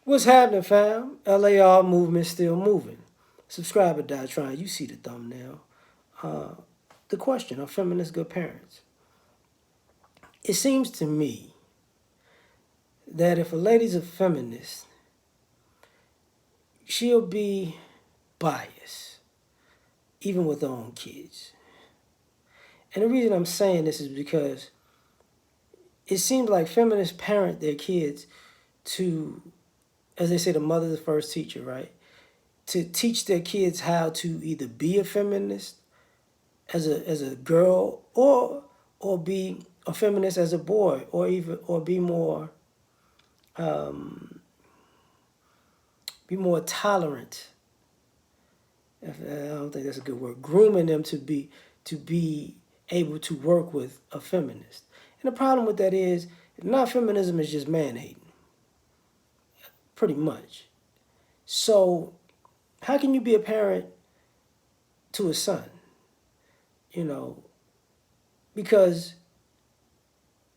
What's happening, fam? L.A.R. movement still moving. Subscribe or die trying. You see the thumbnail. Uh, the question, are feminists good parents? It seems to me that if a lady's a feminist, she'll be biased, even with her own kids. And the reason I'm saying this is because it seems like feminists parent their kids to, as they say, the mother's the first teacher, right? To teach their kids how to either be a feminist as a girl or be a feminist as a boy, or um, be more tolerant. I don't think that's a good word. Grooming them to be able to work with a feminist. And the problem with that is not feminism is just man hating, pretty much. So how can you be a parent to a son? You know, because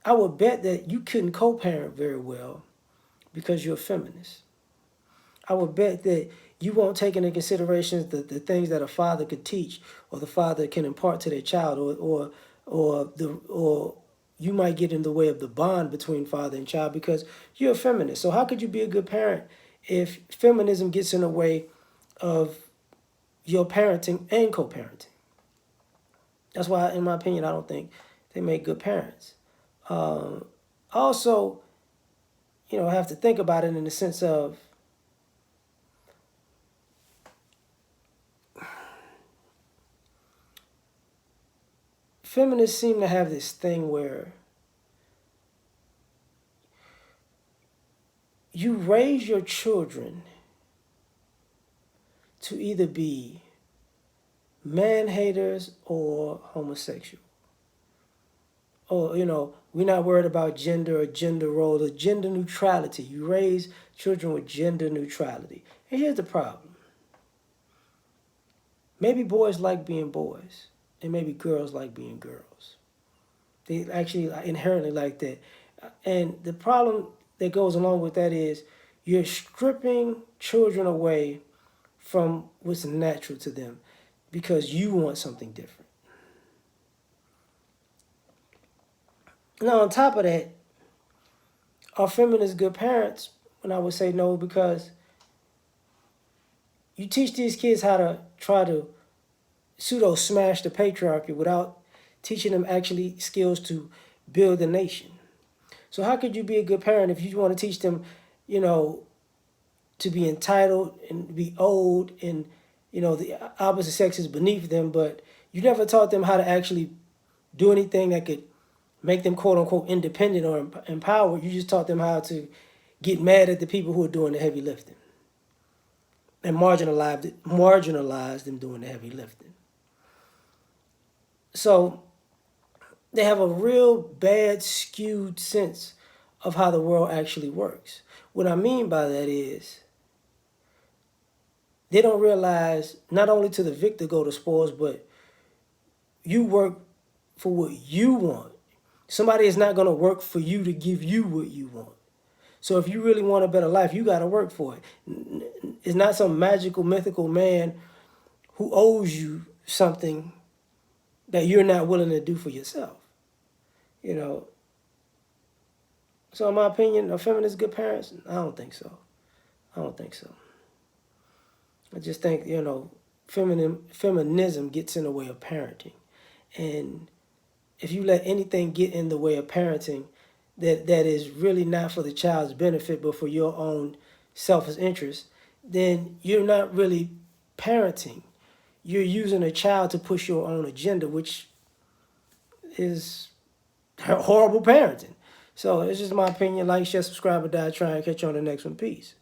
I would bet that you couldn't co-parent very well because you're a feminist. I would bet that you won't take into consideration the things that a father could teach or the father can impart to their child, or you might get in the way of the bond between father and child because you're a feminist. So how could you be a good parent if feminism gets in the way of your parenting and co-parenting? That's why, in my opinion, I don't think they make good parents. Also, I have to think about it in the sense of feminists seem to have this thing where you raise your children to either be man haters or homosexual. Or, we're not worried about gender or gender role or gender neutrality. You raise children with gender neutrality. And here's the problem. Maybe boys like being boys, and maybe girls like being girls. They actually inherently like that. And the problem that goes along with that is you're stripping children away from what's natural to them because you want something different. Now, on top of that, are feminists good parents? And I would say no, because you teach these kids how to try to pseudo smash the patriarchy without teaching them actually skills to build a nation. So how could you be a good parent if you want to teach them, to be entitled and be old and, the opposite sex is beneath them, but you never taught them how to actually do anything that could make them quote unquote independent or empowered. You just taught them how to get mad at the people who are doing the heavy lifting and marginalize them doing the heavy lifting. So they have a real bad, skewed sense of how the world actually works. What I mean by that is they don't realize not only to the victor go the spoils, but you work for what you want. Somebody is not going to work for you to give you what you want. So if you really want a better life, you got to work for it. It's not some magical, mythical man who owes you something that you're not willing to do for yourself. So in my opinion, are feminists good parents? I don't think so. I just think, feminism gets in the way of parenting. And if you let anything get in the way of parenting that is really not for the child's benefit but for your own selfish interest, then you're not really parenting. You're using a child to push your own agenda, which is horrible parenting. So it's just my opinion. Like, share, subscribe, or die trying. Catch you on the next one. Peace.